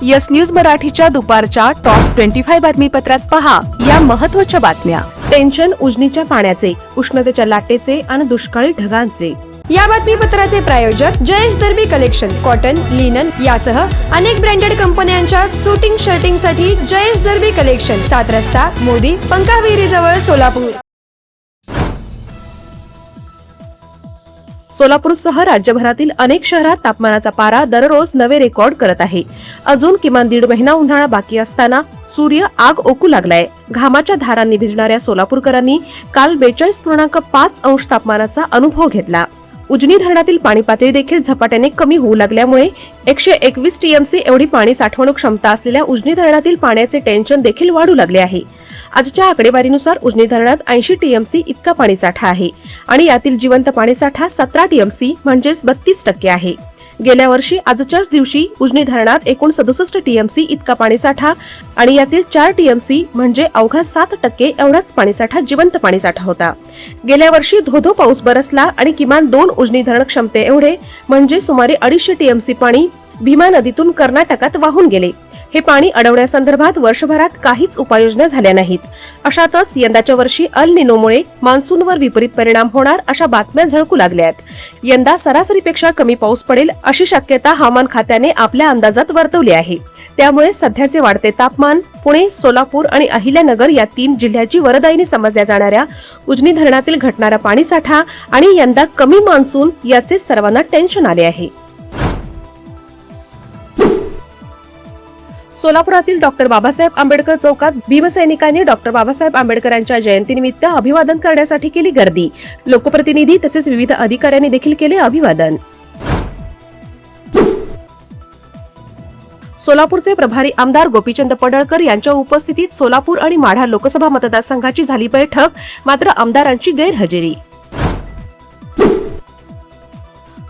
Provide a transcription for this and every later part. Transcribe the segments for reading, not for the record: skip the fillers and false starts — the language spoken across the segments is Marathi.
यस न्यूज मराठीच्या दुपारच्या टॉप 25 बातमीपत्रात पहा या महत्त्वाच्या बातम्या. टेन्शन उजनीच्या पाण्याचे, उष्णतेच्या लाटेचे आणि दुष्काळी ढगांचे. या बातमीपत्राचे प्रायोजक जयेश दर्बी कलेक्शन, कॉटन, लिनन यासह अनेक ब्रँडेड कंपन्यांच्या शूटिंग शर्टिंग साठी जयेश दर्बी कलेक्शन, 7 रस्ता मोदी पंकाविहिरी जवळ सोलापूर. सोलापूरसह राज्यभरातील अनेक शहरात तापमानाचा पारा दररोज नवे रेकॉर्ड करत आहे. अजून किमान 1.5 महिना उन्हाळा बाकी असताना सूर्य आग ओकू लागलाय. घामाच्या धारांनी भिजणाऱ्या सोलापूरकरांनी काल 42.5 अंश तापमानाचा अनुभव घेतला. उजनी धरणातील पाणी पातळी देखील झपाट्याने कमी होऊ लागल्यामुळे 121 टीएमसी एवढी पाणी साठवणूक क्षमता असलेल्या उजनी धरणातील पाण्याचे टेन्शन देखील वाढू लागले आहे. आजच्या आकडेवारीनुसार उजनी धरणात 80 टीएमसी इतका पाणीसाठा आहे आणि यातील जिवंत पाणीसाठा 17 टीएमसी म्हणजेच 32% आहे. गेल्या वर्षी आजच्याच दिवशी उजनी धरणात एकूण 67 टीएमसी इतका पाणीसाठा आणि यातील 4 टीएमसी म्हणजे अवघा 7% एवढाच पाणीसाठा जिवंत पाणीसाठा होता. गेल्या वर्षी धोधो पाऊस बरसला आणि किमान 2 उजनी धरण क्षमते एवढे म्हणजे सुमारे 250 टीएमसी पाणी भीमा नदीतून कर्नाटकात वाहून गेले. हे पाणी अडवण्यासंदर्भात वर्षभरात काहीच उपाययोजना झाल्या नाहीत. अशातच यंदाच्या वर्षी अल निनोमुळे मान्सूनवर विपरीत परिणाम होणार अशा बातम्या झळकू लागल्यात. यंदा सरासरीपेक्षा कमी पाऊस पडेल अशी शक्यता हवामान खात्याने आपल्या अंदाजात वर्तवली आहे. त्यामुळे सध्याचे वाढते तापमान पुणे, सोलापूर आणि अहिल्यानगर या 3 जिल्ह्याची वरदायिनी समजल्या जाणाऱ्या उजनी धरणातील घटणारा पाणीसाठा आणि यंदा कमी मान्सून याचे सर्वांना टेन्शन आले आहे. सोलापुरातील डॉक्टर बाबासाहेब आंबेडकर चौकात भीमसैनिकांनी डॉक्टर बाबासाहेब आंबेडकरांच्या जयंतीनिमित्त अभिवादन करण्यासाठी केली गर्दी. लोकप्रतिनिधी तसेच विविध अधिकाऱ्यांनी देखील केले अभिवादन. सोलापूरचे प्रभारी आमदार गोपीचंद पडळकर यांच्या उपस्थितीत सोलापूर आणि माढा लोकसभा मतदारसंघाची झाली बैठक, मात्र आमदारांची गैरहजेरी.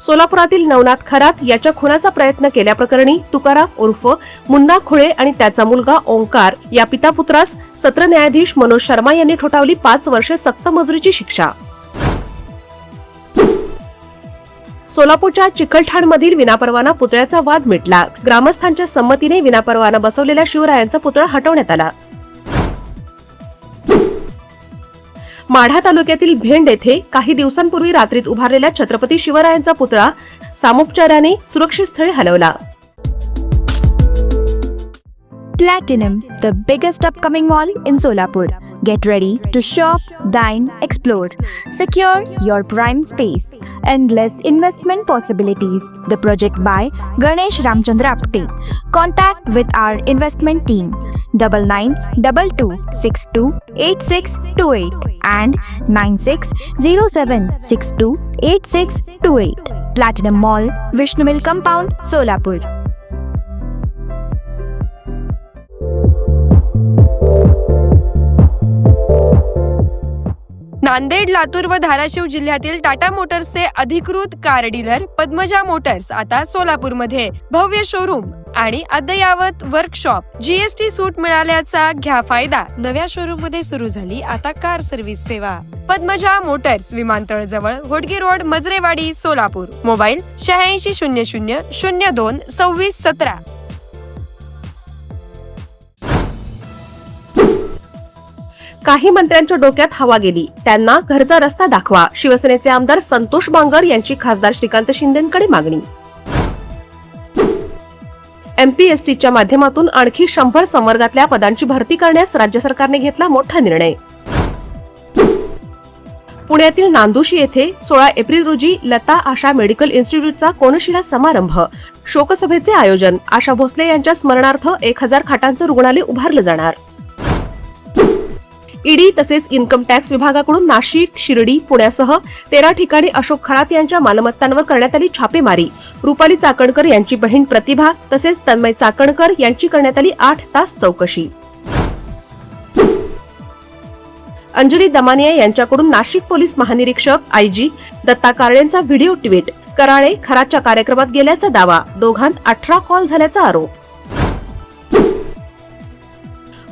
सोलापुरातील नवनाथ खरात याच्या खुनाचा प्रयत्न केल्याप्रकरणी तुकाराम उर्फ मुन्ना खुळे आणि त्याचा मुलगा ओंकार या पितापुत्रास सत्र न्यायाधीश मनोज शर्मा यांनी ठोठावली 5 वर्षे सक्त मजुरीची शिक्षा. सोलापूरच्या चिकलठाणमधील विनापरवाना पुतळ्याचा वाद मिटला. ग्रामस्थांच्या संमतीने विनापरवाना बसवलेल्या शिवरायांचा पुतळा हटवण्यात आला. माढा तालुक्यातील भेंड येथे काही दिवसांपूर्वी रात्रीत उभारलेल्या छत्रपती शिवरायांचा पुतळा सामोपचाराने सुरक्षित स्थळी हलवला. Platinum, the biggest upcoming mall in Solapur. Get ready to shop, dine, explore. Secure your prime space. Endless investment possibilities. The project by Ganesh Ramchandra Apte. Contact with our investment team 9922628628 and 9607628628. Platinum Mall, Vishnu Mill Compound, Solapur. Nanded, Latur व धाराशिव जिल्ह्यातील टाटा मोटर्सचे अधिकृत कार डीलर पद्मजा मोटर्स आता सोलापूरमध्ये. भव्य शोरूम आणि अद्ययावत वर्कशॉप, जीएसटी सूट मिळाल्याचा घ्या फायदा. नव्या शोरूम मध्ये सुरू झाली आता कार सर्व्हिस सेवा. पद्मजा मोटर्स, विमानतळ जवळ, होडगी रोड, मजरेवाडी, सोलापूर. मोबाईल 8600022617. काही मंत्र्यांच्या डोक्यात हवा गेली, त्यांना घरचा रस्ता दाखवा. शिवसेनेचे आमदार संतोष बांगर यांची खासदार श्रीकांत शिंदेंकडे मागणी. एमपीएससीच्या माध्यमातून आणखी 100 संवर्गातल्या पदांची भरती करण्यास राज्य सरकारने घेतला मोठा निर्णय. पुण्यातील नांदुशी येथे 16 एप्रिल रोजी लता आशा मेडिकल इन्स्टिट्यूटचा कोनशिला समारंभ. शोकसभेचे आयोजन. आशा भोसले यांच्या स्मरणार्थ 1000 खाटांचं रुग्णालय उभारलं जाणार. ईडी तसेच इन्कम टॅक्स विभागाकडून नाशिक, शिर्डी, पुण्यासह 13 ठिकाणी अशोक खरात यांच्या मालमत्तांवर करण्यात आली छापेमारी. रुपाली चाकणकर यांची बहीण प्रतिभा तसेच तन्मय चाकणकर यांची करण्यात आली 8 तास चौकशी. अंजली दमानिया यांच्याकडून नाशिक पोलीस महानिरीक्षक आयजी दत्ता कारळेंचा व्हिडिओ ट्विट. कराळे खरातच्या कार्यक्रमात गेल्याचा दावा. दोघांत 18 कॉल झाल्याचा आरोप.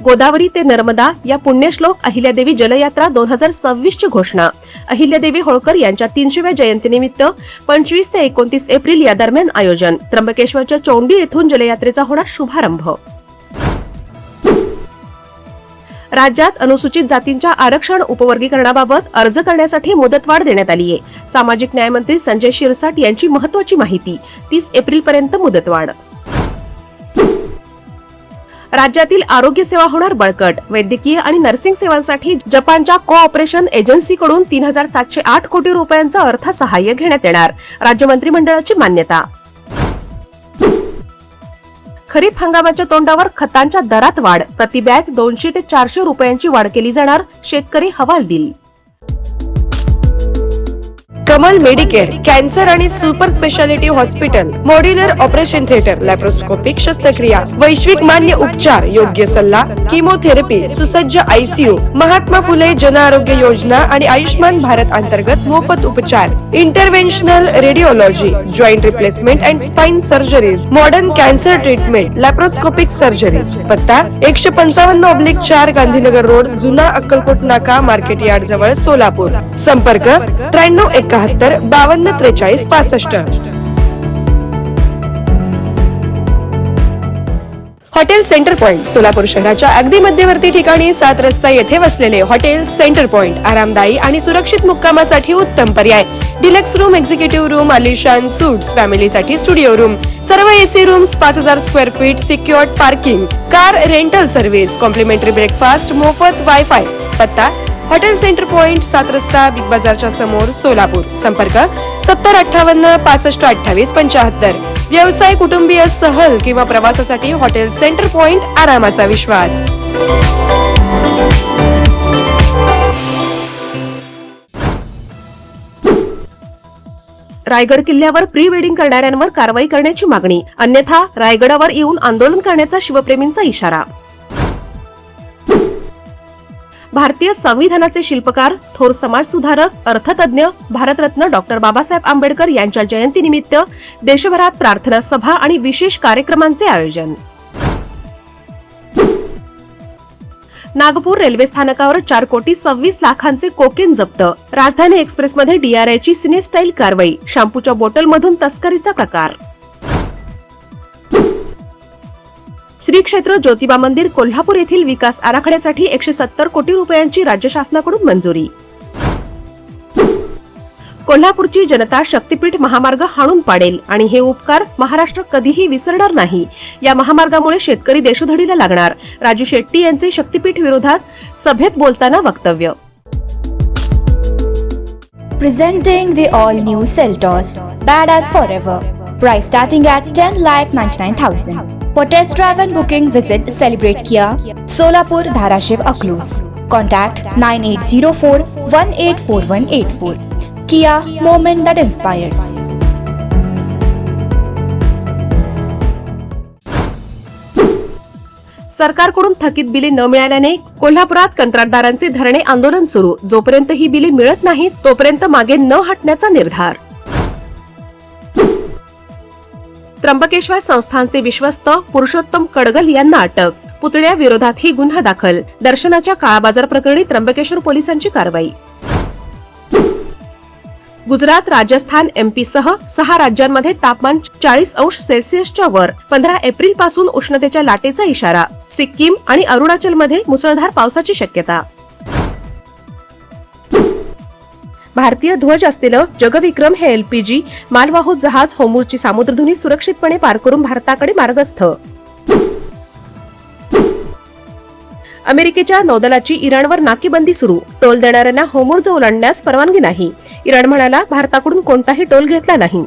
गोदावरी ते नर्मदा या पुण्यश्लोक अहिल्यादेवी जलयात्रा 2026 ची घोषणा. अहिल्यादेवी होळकर यांच्या 300व्या जयंतीनिमित्त 25 ते 29 एप्रिल या दरम्यान आयोजन. त्र्यंबकेश्वरच्या चौंडी येथून जलयात्रेचा होणार शुभारंभ. राज्यात अनुसूचित जातींच्या आरक्षण उपवर्गीकरणाबाबत अर्ज करण्यासाठी मुदतवाढ देण्यात आली आहे. सामाजिक न्याय मंत्री संजय शिरसाट यांची महत्त्वाची माहिती. 30 एप्रिलपर्यंत मुदतवाढ. राज्यातील आरोग्य सेवा होणार बळकट. वैद्यकीय आणि नर्सिंग सेवांसाठी जपानच्या कोऑपरेशन एजन्सीकडून 3708 कोटी रुपयांचं अर्थसहाय्य घेण्यात येणार. राज्य मंत्रिमंडळाची मान्यता. खरीप हंगामाच्या तोंडावर खतांच्या दरात वाढ. प्रतिबॅग 200 ते 400 रुपयांची वाढ केली जाणार. शेतकरी हवालदिल. कमल मेडिकेअर कॅन्सर आणि super speciality hospital, modular operation theatre, laparoscopic शस्त्रक्रिया, वैश्विक मान्य उपचार, योग्य सल्ला, किमोथेरपी, सुसज्ज आयसीयू, महात्मा फुले जन आरोग्य योजना आणि आयुष्मान भारत अंतर्गत मोफत उपचार, interventional radiology, joint replacement and spine surgeries, modern cancer treatment, laparoscopic surgeries. पत्ता 155/4 गांधीनगर रोड, जुना अक्कलकोट नाका, मार्केट यार्ड जवळ, सोलापूर. संपर्क 9371 52 43 65. हॉटेल सेंटर पॉइंट सोलापूर शहराच्या अगदी मध्यवर्ती ठिकाणी 7 रस्ता येथे वसलेले हॉटेल सेंटर पॉइंट आरामदायी आणि सुरक्षित मुक्कामासाठी उत्तम पर्याय. डिलक्स रूम, एक्झिक्युटिव्ह रूम, आलिशान सूट्स, फॅमिलीसाठी स्टुडिओ रूम, सर्व AC rooms, 5000 square feet, secured parking, car rental service, complimentary breakfast, मोफत वायफाय. पत्ता हॉटेल सेंटर पॉइंट 7 रस्ता, बिग बाजारच्या समोर, सोलापूर. संपर्क 7058 65 28 75. व्यवसाय, कुटुंबीय, सहल किंवा प्रवासासाठी हॉटेल सेंटर पॉइंट आरामाचा विश्वास. रायगड किल्ल्यावर प्री वेडिंग करणाऱ्यांवर कारवाई करण्याची मागणी. अन्यथा रायगडावर येऊन आंदोलन करण्याचा शिवप्रेमींचा इशारा. भारतीय संविधानाचे शिल्पकार, थोर समाजसुधारक, अर्थतज्ञ, भारतरत्न डॉक्टर बाबासाहेब आंबेडकर यांच्या जयंतीनिमित्त देशभरात प्रार्थना सभा आणि विशेष कार्यक्रमांचे आयोजन. नागपूर रेल्वे स्थानकावर 4,26,00,000 कोकेन जप्त. राजधानी एक्सप्रेसमध्ये DRIची सिने स्टाईल कारवाई. शॅम्पूच्या बॉटलमधून तस्करीचा प्रकार. श्री क्षेत्र ज्योतिबा मंदिर कोल्हापूर येथील विकास आराखड्यासाठी 170 कोटी रुपयांची राज्य शासनाकडून मंजुरी. कोल्हापूरची जनता शक्तीपीठ महामार्ग हाणून पाडेल आणि हे उपकार महाराष्ट्र कधीही विसरणार नाही. या महामार्गामुळे शेतकरी देशोधडीला लागणार. राजू शेट्टी यांचे शक्तीपीठ विरोधात सभेत बोलताना वक्तव्य. Presenting the all-new Seltos, badass forever. Price starting at 10,99,000. For test drive and booking, visit Celebrate Kia, Solapur, Dharashiv, Aklus. Contact 9804 184184. Kia, moment that inspires. सरकारकडून थकीत बिले न मिळाल्याने कोल्हापुरात कंत्राटदारांचे धरणे आंदोलन सुरू. जोपर्यंत ही बिले मिळत नाहीत तोपर्यंत मागे न हटण्याचा निर्धार. त्र्यंबकेश्वर संस्थानचे विश्वस्त पुरुषोत्तम कडगल यांना अटक. पुतळ्या विरोधातही गुन्हा दाखल. दर्शनाच्या काळाबाजार प्रकरणी त्र्यंबकेश्वर पोलिसांची कारवाई. गुजरात, राजस्थान, MP सह 6 राज्यांमध्ये तापमान 40°C वर. 15 एप्रिल पासून उष्णतेच्या लाटेचा इशारा. सिक्कीम आणि अरुणाचलमध्ये मुसळधार पावसाची शक्यता. भारतीय ध्वज असलेलं जगविक्रम हे LPG मालवाहू जहाज होमूरची सामुद्रधुनी सुरक्षितपणे पार करून भारताकडे मार्गस्थ. अमेरिकेच्या नौदलाची इराणवर नाकेबंदी सुरू. टोल देणाऱ्यांना होमूर्ज ओलांडण्यास परवानगी नाही. इराण म्हणाला, भारताकडून कोणताही टोल घेतला नाही.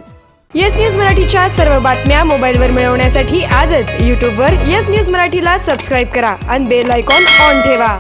येस न्यूज मराठीच्या सर्व बातम्या मोबाईलवर मिळवण्यासाठी आजच YouTubeवर येस न्यूज मराठीला सबस्क्राईब करा आणि बेल आयकॉन ऑन ठेवा.